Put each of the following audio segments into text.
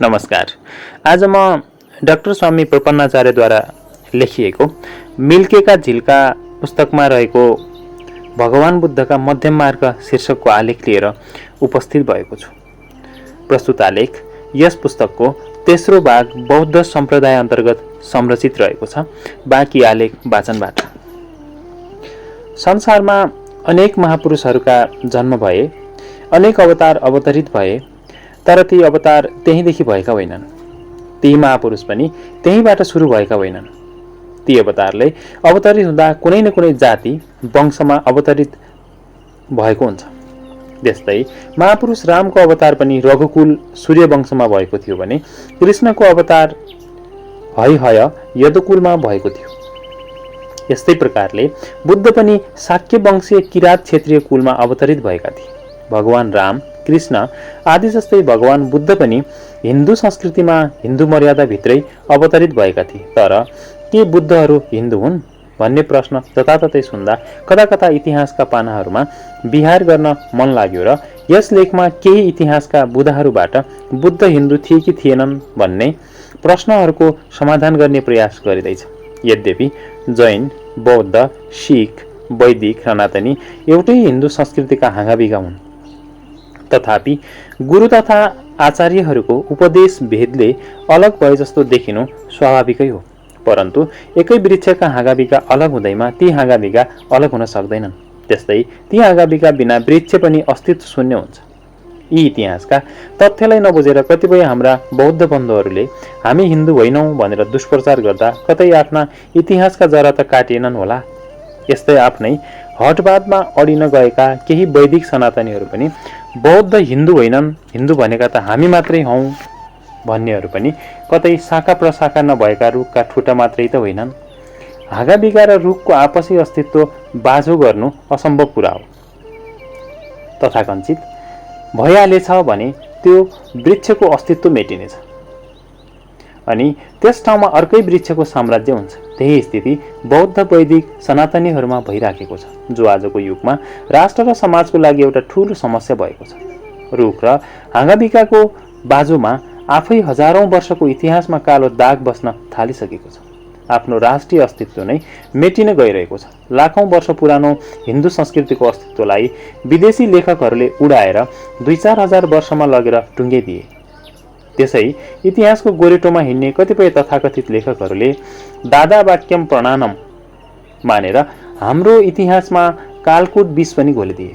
नमस्कार। आज म डाक्टर स्वामी प्रपन्नाचार्यद्वारा लेखिएको मिल्केका झिल्का पुस्तकमा रहेको भगवान बुद्धका मध्यम मार्ग शीर्षकको आलेख लिएर उपस्थित भएको छु। प्रस्तुत आलेख यस पुस्तकको तेस्रो भाग बौद्ध सम्प्रदाय अन्तर्गत संरचित रहेको छ। बाँकी आलेख वाचनबाट। संसारमा अनेक महापुरुषहरूका जन्म भए, अनेक अवतार अवतरित भए, तर ती अवतार त्यहीँदेखि भएका होइनन्। ती महापुरुष पनि त्यहीँबाट सुरु भएका होइनन्। ती अवतारले अवतरित हुँदा कुनै न कुनै जाति वंशमा अवतरित भएको हुन्छ। त्यस्तै महापुरुष रामको अवतार पनि रघुकुल सूर्यवंशमा भएको थियो भने कृष्णको अवतार हैहय यदुकुलमा भएको थियो। यस्तै प्रकारले बुद्ध पनि शाक्य वंशीय किरात क्षेत्रीय कुलमा अवतरित भएका थिए। भगवान राम, कृष्ण आदि जस्तै भगवान बुद्ध पनि हिन्दू संस्कृतिमा हिन्दू मर्यादाभित्रै अवतरित भएका थिए। तर के बुद्धहरू हिन्दू हुन् भन्ने प्रश्न जताततै सुन्दा कता कता इतिहासका पानाहरूमा विहार गर्न मन लाग्यो र यस लेखमा केही इतिहासका बुदाहरूबाट बुद्ध हिन्दू थिए कि थिएनन् भन्ने प्रश्नहरूको समाधान गर्ने प्रयास गरिँदैछ। यद्यपि जैन, बौद्ध, सिख, वैदिक, सनातनी एउटै हिन्दू संस्कृतिका हाँगाबिगा हुन्। तथापि गुरु तथा आचार्यहरूको उपदेश भेदले अलग भए जस्तो देखिनु स्वाभाविकै हो। परन्तु एकै वृक्षका हाँगाबिगा अलग हुँदैमा ती हाँगाबिगा अलग हुन सक्दैनन्। त्यस्तै ती हाँगाबिगा बिना वृक्ष पनि अस्तित्व शून्य हुन्छ। यी इतिहासका तथ्यलाई नबुझेर कतिपय हाम्रा बौद्ध बन्धुहरूले हामी हिन्दू होइनौँ भनेर दुष्प्रचार गर्दा कतै आफ्ना इतिहासका जरा त काटिएनन् होला। यस्तै आफ्नै हटवादमा अडिन गएका केही वैदिक सनातनीहरू पनि बौद्ध हिन्दू होइनन्, हिन्दू भनेका त हामी मात्रै हौँ भन्नेहरू पनि कतै शाखा प्रशाखा नभएका रुखका ठुटा मात्रै त होइनन्। हाँगाबिगा र रुखको आपसी अस्तित्व बाझो गर्नु असम्भव कुरा हो। तथाकथित भइहालेछ भने त्यो वृक्षको अस्तित्व मेटिनेछ अनि त्यस ठाउँमा अर्कै वृक्षको साम्राज्य हुन्छ। त्यही स्थिति बौद्ध, वैदिक, सनातनीहरूमा भइराखेको छ, जो आजको युगमा राष्ट्र र समाजको लागि एउटा ठूलो समस्या भएको छ। रुख र हाँगाबिगाको बाजुमा आफै हजारौं वर्षको इतिहासमा कालो दाग बस्न थालिसकेको छ। आफ्नो राष्ट्रिय अस्तित्व नै मेटिन गइरहेको छ। लाखौं वर्ष पुरानो हिन्दू संस्कृतिको अस्तित्वलाई विदेशी लेखकहरूले उडाएर 2-4 हजार वर्षमा लगेर टुङ्गेदिए। त्यसै इतिहासको गोरेटोमा हिँड्ने कतिपय तथाकथित लेखकहरूले दादा वाक्यम प्रणानम मानेर हाम्रो इतिहासमा कालकूट विष पनि घोलिदिए।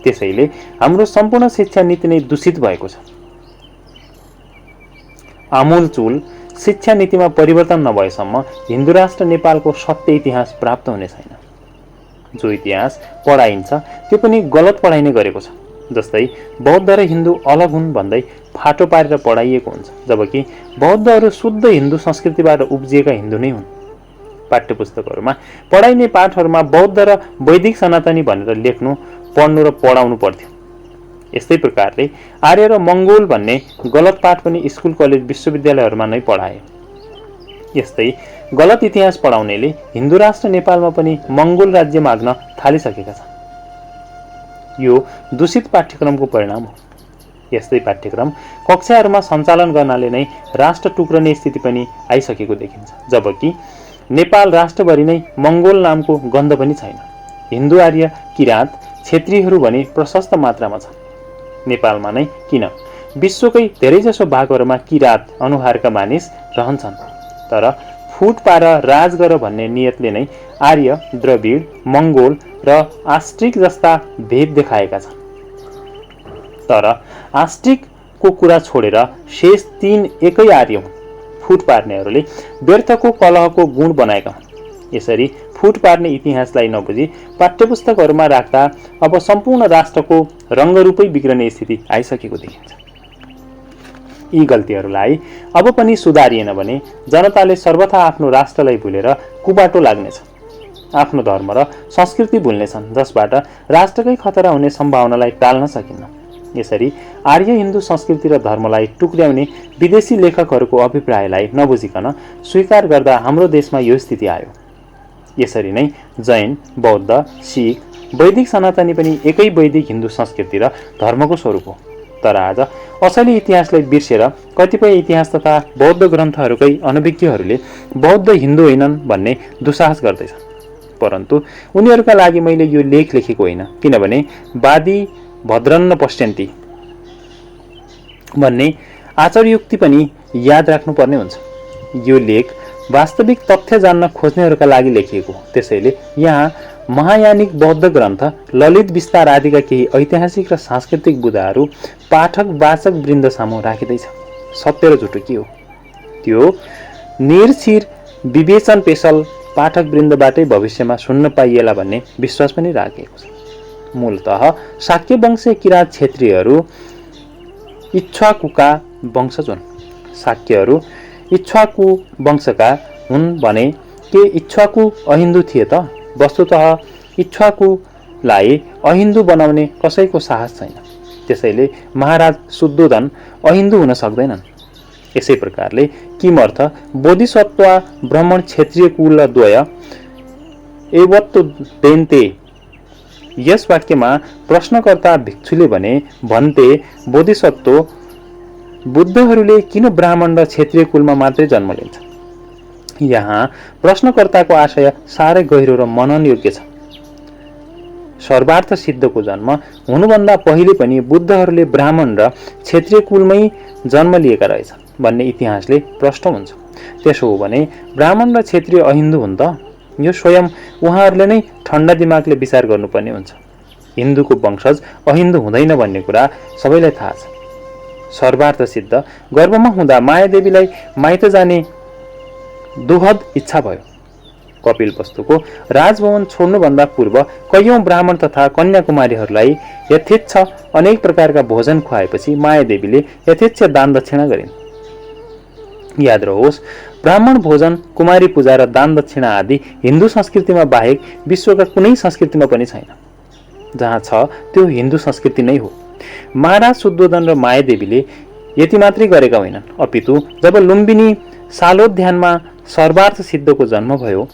त्यसैले हाम्रो सम्पूर्ण शिक्षा नीति नै दूषित भएको छ। आमूलचूल शिक्षा नीतिमा परिवर्तन नभएसम्म हिन्दू राष्ट्र नेपालको सत्य इतिहास प्राप्त हुने छैन। जो इतिहास पढाइन्छ त्यो पनि गलत पढाइने गरेको छ। जस्तै बौद्ध र हिन्दू अलग हुन् भन्दै फाटो पारेर पढाइएको हुन्छ, जबकि बौद्धहरू शुद्ध हिन्दू संस्कृतिबाट उब्जिएका हिन्दू नै हुन्। पाठ्यपुस्तकहरूमा पढाइने पाठहरूमा बौद्ध र वैदिक सनातनी भनेर लेख्नु, पढ्नु र पढाउनु पर्थ्यो। यस्तै प्रकारले आर्य र मङ्गोल भन्ने गलत पाठ पनि स्कुल, कलेज, विश्वविद्यालयहरूमा नै पढाए। यस्तै गलत इतिहास पढाउनेले हिन्दू राष्ट्र नेपालमा पनि मङ्गोल राज्य माग्न थालिसकेका छन्। यो दूषित पाठ्यक्रमको परिणाम हो। यस्तै पाठ्यक्रम कक्षाहरूमा सञ्चालन गर्नाले नै राष्ट्र टुक्रने स्थिति पनि आइसकेको देखिन्छ, जबकि नेपाल राष्ट्रभरि नै मङ्गोल नामको गन्ध पनि छैन। हिन्दू, आर्य, किरात, क्षेत्रीहरू भने प्रशस्त मात्रामा छन्। नेपालमा नै किन, विश्वकै धेरैजसो भागहरूमा किरात अनुहारका मानिस रहन्छन्। तर फुट पार राज गर भन्ने नियतले नै आर्य, द्रविड, मङ्गोल र आस्ट्रिक जस्ता भेद देखाएका छन्। तर आस्ट्रिकको कुरा छोडेर शेष 3 एकै आर्य हुन्। फुट पार्नेहरूले व्यर्थको कलहको गुण बनाएका हुन्। यसरी फुट पार्ने इतिहासलाई नबुझी पाठ्यपुस्तकहरूमा राख्दा अब सम्पूर्ण राष्ट्रको रङ्गरूपै बिग्रने स्थिति आइसकेको देखिन्छ। यी गल्तीहरूलाई अब पनि सुधारिएन भने जनताले सर्वथा आफ्नो राष्ट्रलाई भुलेर कुबाटो लाग्नेछ। आफ्नो धर्म र संस्कृति भुल्नेछन्, जसबाट राष्ट्रकै खतरा हुने सम्भावनालाई टाल्न सकिन्न। यसरी आर्य हिन्दू संस्कृति र धर्मलाई टुक्र्याउने विदेशी लेखकहरूको अभिप्रायलाई नबुझिकन स्वीकार गर्दा हाम्रो देशमा यो स्थिति आयो। यसरी नै जैन, बौद्ध, सिख, वैदिक, सनातनी पनि एकै वैदिक हिन्दू संस्कृति र धर्मको स्वरूप हो। तर आज असली इतिहासलाई बिर्सेर कतिपय इतिहास तथा बौद्ध ग्रन्थहरूकै अनभिज्ञहरूले बौद्ध हिन्दू होइनन् भन्ने दुस्साहस गर्दैछन्। परन्तु उनीहरूका लागि मैले यो लेख लेखेको होइन, किनभने वादी भद्रन्न पश्यन्ति भन्ने आचार्योक्ति पनि याद राख्नुपर्ने हुन्छ। यो लेख वास्तविक तथ्य जान्न खोज्नेहरूका लागि लेखिएको हो। त्यसैले यहाँ महायानिक बौद्ध ग्रन्थ, ललित विस्तार आदिका केही ऐतिहासिक र सांस्कृतिक बुदाहरू पाठक वाचक वृन्द सामु राखिँदैछ। सत्य र झुटो के हो त्यो निर्छिर विवेचन पेशल पाठक वृन्दबाटै भविष्यमा सुन्न पाइएला भन्ने विश्वास पनि राखेको छ। मूलतः शाक्य वंशीय किराँत क्षेत्रीयहरू इक्ष्वाकुका वंशज हुन्। शाक्यहरू इक्ष्वाकु वंशका हुन् भने के इक्ष्वाकु अहिन्दू थिए त? वस्तुतः इक्ष्वाकुलाई अहिन्दू बनाउने कसैको साहस छैन। त्यसैले महाराज शुद्धोधन अहिन्दू हुन सक्दैनन्। यसै प्रकारले किमर्थ बोधिसत्व ब्राह्मण क्षेत्रीय कुलद्वय एवत्व देन्ते। यस वाक्यमा प्रश्नकर्ता भिक्षुले भने भन्ते बोधिसत्व बुद्धहरूले किन ब्राह्मण र क्षेत्रीय कुलमा मात्रै जन्म लिन्छ? यहाँ प्रश्नकर्ताको आशय साह्रै गहिरो र मनन योग्य छ। सर्वार्थ सिद्धको जन्म हुनुभन्दा पहिले पनि बुद्धहरूले ब्राह्मण र क्षेत्रीय कुलमै जन्म लिएका रहेछन् भन्ने इतिहासले प्रष्ट हुन्छ। त्यसो हो भने ब्राह्मण र क्षेत्रीय अहिन्दू हुन् त? यो स्वयं उहाँहरूले नै ठण्डा दिमागले विचार गर्नुपर्ने हुन्छ। हिन्दूको वंशज अहिन्दू हुँदैन भन्ने कुरा सबैलाई थाहा छ। सर्वार्थ सिद्ध गर्भमा हुँदा मायादेवीलाई माइत जाने दुहद इच्छा भयो। कपिलवस्तुको राजभवन छोड्नुभन्दा पूर्व कैयौं ब्राह्मण तथा कन्याकुमारीहरूलाई यथेच्छ अनेक प्रकारका भोजन खुवाएपछि मायादेवीले यथेच्छ दान दक्षिणा गरिन्। याद रहोस्, ब्राह्मण भोजन, कुमारी पूजा र दान दक्षिणा आदि हिन्दू संस्कृतिमा बाहेक विश्वका कुनै संस्कृतिमा पनि छैन। जहाँ छ त्यो हिन्दू संस्कृति नै हो। महाराज शुद्धोधन र मायादेवीले यति मात्रै गरेका होइनन्, अपितु जब लुम्बिनी सालोध्यानमा सर्वार्थ सिद्धको जन्म भयो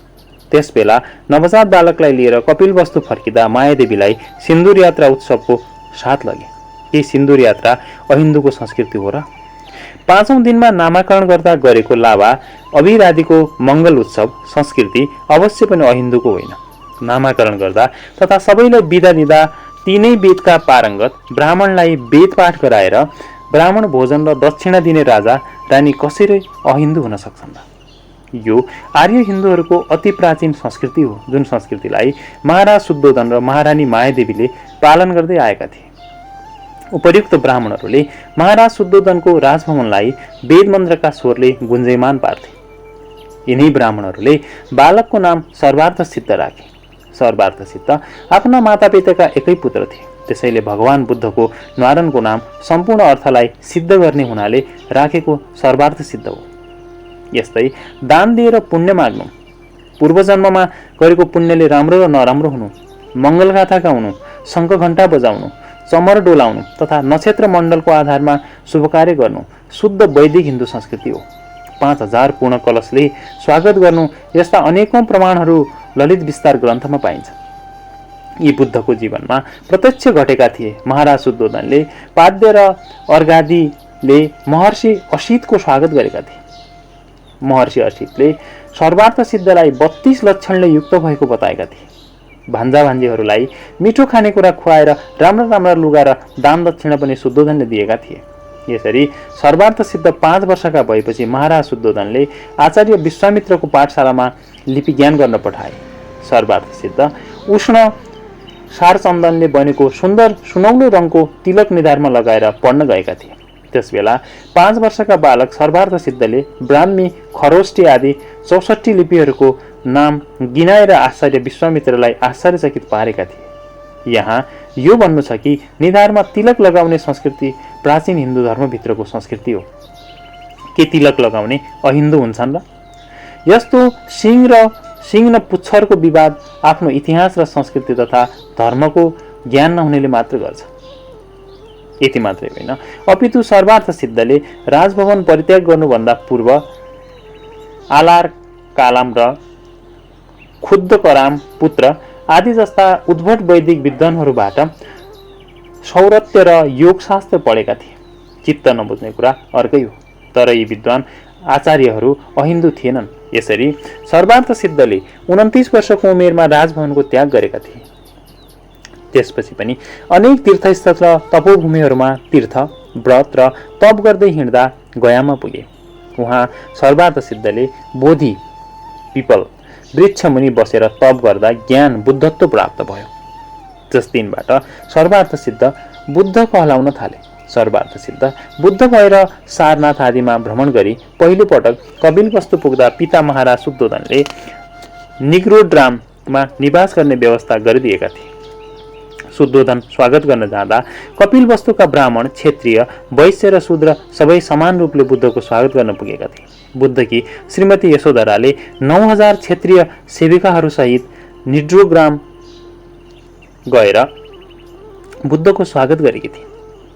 त्यसबेला नवजात बालकलाई लिएर कपिलवस्तु फर्किँदा मायादेवीलाई सिन्दूर यात्रा उत्सवको साथ लगे। के सिन्दूर यात्रा अहिन्दूको संस्कृति हो र? 5औं दिनमा नामाकरण गर्दा गरेको लावा अबिर आदिको मङ्गल उत्सव संस्कृति अवश्य पनि अहिन्दूको होइन। नामाकरण गर्दा तथा सबैलाई बिदा दिँदा तीनै वेदका पारङ्गत ब्राह्मणलाई वेद पाठ गराएर ब्राह्मण भोजन र दक्षिणा दिने राजा रानी कसरी अहिन्दू हुन सक्छन्? यो आर्य हिन्दूहरूको अति प्राचीन संस्कृति हो, जुन संस्कृतिलाई महाराज शुद्धोधन र महारानी मायादेवीले पालन गर्दै आएका थिए। उपर्युक्त ब्राह्मणहरूले महाराज शुद्धोधनको राजभवनलाई वेद मन्त्रका स्वरले गुन्जयमान पार्थे। यिनै ब्राह्मणहरूले बालकको नाम सर्वार्थ सिद्ध राखे। सर्वार्थ सिद्ध आफ्ना मातापिताका एकै पुत्र थिए। त्यसैले भगवान बुद्धको नारायणको नाम सम्पूर्ण अर्थलाई सिद्ध गर्ने हुनाले राखेको सर्वार्थ सिद्ध हो। यस्तै दान दिएर पुण्य माग्नु, पूर्वजन्ममा गरेको पुण्यले राम्रो र नराम्रो हुनु, मङ्गलगाथा गाउनु, शङ्ख घण्टा बजाउनु, चमर डोलाउनु तथा नक्षत्र मण्डलको आधारमा शुभ कार्य गर्नु शुद्ध वैदिक हिन्दू संस्कृति हो। 5000 पूर्ण कलशले स्वागत गर्नु यस्ता अनेकौं प्रमाणहरू ललित विस्तार ग्रन्थमा पाइन्छ। यी बुद्धको जीवनमा प्रत्यक्ष घटेका थिए। महाराज शुद्धोधनले पाद्य र अर्घादिले महर्षि असितको स्वागत गरेका थिए। महर्षि असितले सर्वार्थ सिद्धलाई 32 लक्षणले युक्त भएको बताएका थिए। भान्जा भान्जीहरूलाई मिठो खानेकुरा खुवाएर राम्रा राम्रा लुगा र दान दक्षिणा पनि शुद्धोधनले दिएका थिए। यसरी सर्वार्थ सिद्ध 5 वर्षका भएपछि महाराज शुद्धोधनले आचार्य विश्वामित्रको पाठशालामा लिपि ज्ञान गर्न पठाए। सर्वार्थ सिद्ध उष्ण सारचन्दनले बनेको सुन्दर सुनौलो रङको तिलक निधारमा लगाएर पढ्न गएका थिए। त्यसबेला 5 वर्षका बालक सर्वार्थ सिद्धले ब्राह्मी, खरोष्टी आदि 64 लिपिहरूको नाम गिनाएर आचार्य विश्वामित्रलाई आश्चर्यचकित पारेका थिए। यहाँ यो भन्नु छ कि निधारमा तिलक लगाउने संस्कृति प्राचीन हिन्दू धर्मभित्रको संस्कृति हो। के तिलक लगाउने अहिन्दू हुन्छन् र? यस्तो सिंह र पुच्छरको विवाद आफ्नो इतिहास र संस्कृति तथा धर्मको ज्ञान नहुनेले मात्र गर्छ। यति मात्रै होइन, अपितु सर्वार्थ सिद्धले राजभवन परित्याग गर्नुभन्दा पूर्व आलार कालाम र खुद्द कराम पुत्र आदि जस्ता उद्भट वैदिक विद्वानहरूबाट सौरत्य र योगशास्त्र पढेका थिए। चित्त नबुझ्ने कुरा अर्कै हो, तर यी विद्वान आचार्यहरू अहिन्दू थिएनन्। यसरी सर्वार्थ सिद्धले 29 वर्षको उमेरमा राजभवनको त्याग गरेका थिए। त्यसपछि पनि अनेक तीर्थस्थल र तपोभूमिहरूमा तीर्थ, व्रत र तप गर्दै हिँड्दा गयामा पुगे। उहाँ सर्वार्थ सिद्धले बोधि पिपल वृक्ष मुनि बसेर तप गर्दा ज्ञान बुद्धत्व प्राप्त भयो। जस दिनबाट सर्वार्थ सिद्ध बुद्ध कहलाउन थाले। सर्वार्थ सिद्ध बुद्ध भएर सारनाथ आदिमा भ्रमण गरी पहिलो पटक कपिलवस्तु पुग्दा पिता महाराज शुद्धोधनले निग्रोड्राममा निवास गर्ने व्यवस्था गरिदिएका थिए। शुद्धोधन स्वागत गर्न जाँदा कपिलवस्तुका ब्राह्मण, क्षत्रिय, वैश्य र शूद्र सबै समान रूपले बुद्धको स्वागत गर्न पुगेका थिए। बुद्धकी श्रीमती यशोधराले 9000 क्षेत्रीय सेविकाहरूसहित निड्रोग्राम गएर बुद्धको स्वागत गरेकी थिए।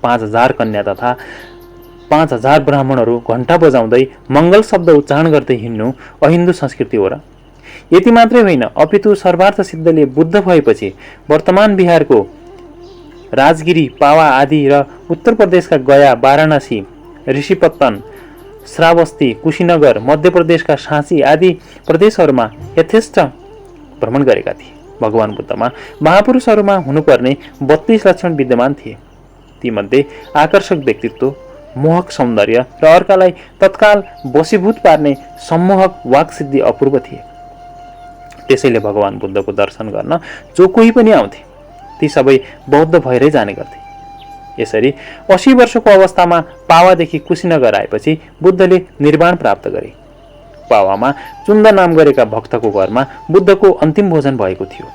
5000 कन्या तथा 5000 ब्राह्मणहरू घण्टा बजाउँदै मङ्गल शब्द उच्चारण गर्दै हिँड्नु अहिन्दू संस्कृति हो र? यति मात्रै होइन, अपितु सर्वार्थ सिद्धले बुद्ध भएपछि वर्तमान बिहारको राजगिरी, पावा आदि र उत्तर प्रदेशका गया, वाराणसी, ऋषिपत्तन, श्रावस्ती, कुशीनगर, मध्य प्रदेशका साँची आदि प्रदेशहरूमा यथेष्ट भ्रमण गरेका थिए। भगवान बुद्धमा महापुरुषहरूमा हुनुपर्ने 32 लक्षण विद्यमान थिए। तीमध्ये आकर्षक व्यक्तित्व, मोहक सौन्दर्य र अर्कालाई तत्काल वशीभूत पार्ने सम्मोहक वाक्सिद्धि अपूर्व थिए। त्यसैले भगवान बुद्धको दर्शन गर्न जो कोही पनि आउँथे ती सबै बौद्ध भएरै जाने गर्थे। यसरी 80 वर्षको अवस्थामा पावादेखि कुशीनगर आएपछि बुद्धले निर्वाण प्राप्त गरे। पावामा चुन्द नाम गरेका भक्तको घरमा बुद्धको अन्तिम भोजन भएको थियो।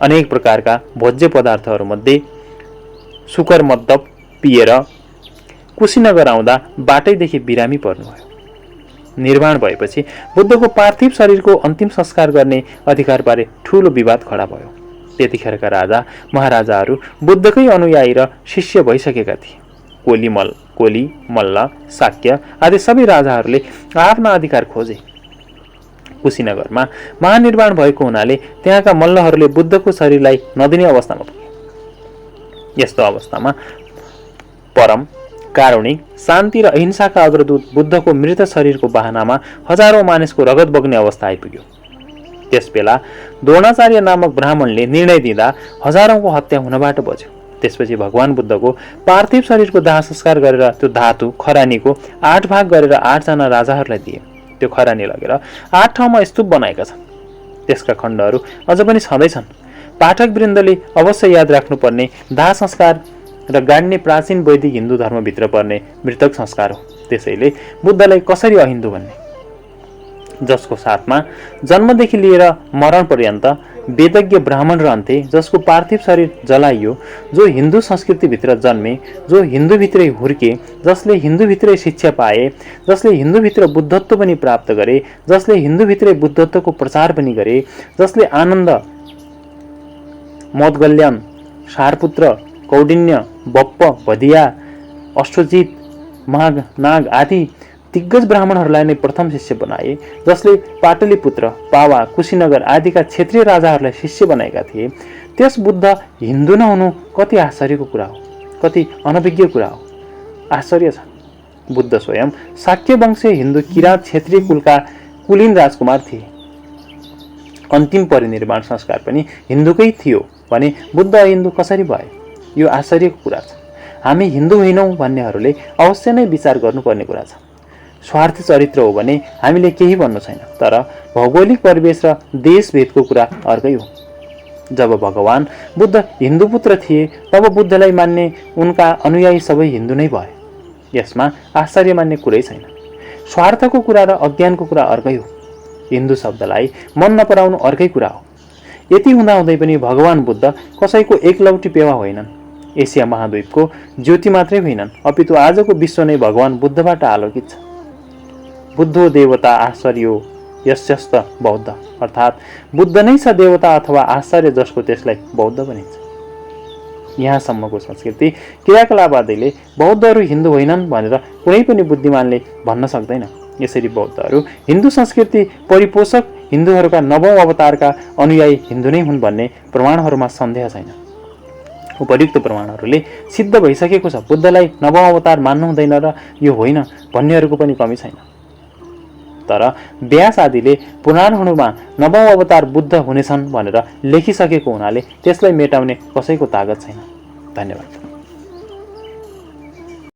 अनेक प्रकारका भोज्य पदार्थहरूमध्ये सुकर मद्दप पिएर कुशीनगर आउँदा बाटैदेखि बिरामी पर्नुभयो। निर्वाण भएपछि बुद्धको पार्थिव शरीरको अन्तिम संस्कार गर्ने अधिकारबारे ठूलो विवाद खडा भयो। त्यतिखेरका राजा महाराजाहरू बुद्धकै अनुयायी र शिष्य भइसकेका थिए। कोली, मल्ल, शाक्य आदि सबै राजाहरूले आफ्ना अधिकार खोजे। कुशीनगरमा महानिर्वाण भएको हुनाले त्यहाँका मल्लहरूले बुद्धको शरीरलाई नदिने अवस्थामा पुगे। यस्तो अवस्थामा परम कारुणिक, शान्ति र अहिंसाका अग्रदूत बुद्धको मृत शरीरको बहानामा हजारौं मानिसको रगत बग्ने अवस्था आइपुग्यो। त्यसबेला द्रोणाचार्य नामक ब्राह्मणले निर्णय दिँदा हजारौंको हत्या हुनबाट बच्यो। त्यसपछि भगवान बुद्धको पार्थिव शरीरको दाह संस्कार गरेर त्यो धातु खरानीको 8 भाग गरेर 8 जना राजाहरूलाई दिए। त्यो खरानी लगेर 8 ठाउँमा स्तूप बनाएका छन्। त्यसका खण्डहरू अझ पनि छँदैछन्। पाठक वृन्दले अवश्य याद राख्नुपर्ने दाह संस्कार र गाड्ने प्राचीन वैदिक हिन्दू धर्मभित्र पर्ने मृतक संस्कार हो। त्यसैले बुद्धलाई कसरी अहिन्दू भन्ने? जसको साथमा जन्मदेखि लिएर मरण पर्यन्त वेदज्ञ ब्राह्मण रहन्थे, जसको पार्थिव शरीर जलाइयो, जो हिन्दू संस्कृतिभित्र जन्मे, जो हिन्दूभित्रै हुर्के, जसले हिन्दूभित्रै शिक्षा पाए, जसले हिन्दूभित्र बुद्धत्व पनि प्राप्त गरे, जसले हिन्दूभित्रै बुद्धत्वको प्रचार पनि गरे, जसले आनन्द, मौदगल्याण, सारपुत्र, कौडिन्य, बप्प, भदिया, अष्टजित, माघ, नाग आदि दिग्गज ब्राह्मणहरूलाई नै प्रथम शिष्य बनाए, जसले पाटलिपुत्र, पावा, कुशीनगर आदिका क्षेत्रीय राजाहरूलाई शिष्य बनाएका थिए, त्यस बुद्ध हिन्दू नहुनु कति आश्चर्यको कुरा हो, कति अनभिज्ञ कुरा हो। आश्चर्य छ। बुद्ध स्वयं शाक्य वंशीय हिन्दू किराँत क्षेत्रीय कुलका कुलीन राजकुमार थिए। अन्तिम परिनिर्वाण संस्कार पनि हिन्दूकै थियो भने बुद्ध अहिन्दू कसरी भए? यो आश्चर्यको कुरा छ। हामी हिन्दू होइनौँ भन्नेहरूले अवश्य नै विचार गर्नुपर्ने कुरा छ। स्वार्थ चरित्र हो भने हामीले केही भन्नु छैन, तर भौगोलिक परिवेश र देशभेदको कुरा अर्कै हो। जब भगवान बुद्ध हिन्दू पुत्र थिए तब बुद्धलाई मान्ने उनका अनुयायी सबै हिन्दू नै भए। यसमा आश्चर्य मान्ने कुरै छैन। स्वार्थको कुरा र अज्ञानको कुरा अर्कै हो। हिन्दू शब्दलाई मन नपराउनु अर्कै कुरा हो। यति हुँदाहुँदै पनि भगवान बुद्ध कसैको एकलौटी पेवा होइनन्। एसिया महाद्वीपको ज्योति मात्रै होइनन्, अपितु आजको विश्व नै भगवान बुद्धबाट आलोकित छ। बुद्धो देवता आश्चर्यो यस्यस्त बौद्ध, अर्थात् बुद्ध नै छ देवता अथवा आश्चर्य जसको त्यसलाई बौद्ध भनिन्छ। यहाँसम्मको संस्कृति क्रियाकलापवादीले बौद्धहरू हिन्दू होइनन् भनेर कुनै पनि बुद्धिमानले भन्न सक्दैन। यसरी बौद्धहरू हिन्दू संस्कृति परिपोषक हिन्दूहरूका 9औं अवतारका अनुयायी हिन्दू नै हुन् भन्ने प्रमाणहरूमा सन्देह छैन। उपर्युक्त प्रमाणहरूले सिद्ध भइसकेको छ बुद्धलाई नवौं अवतार मान्नु हुँदैन र यो होइन भन्नेहरूको पनि कमी छैन। तर व्यास आदिले पुराणहरूमा नवौं अवतार बुद्ध हुनेछन् भनेर लेखिसकेको हुनाले त्यसलाई मेटाउने कसैको तागत छैन। धन्यवाद।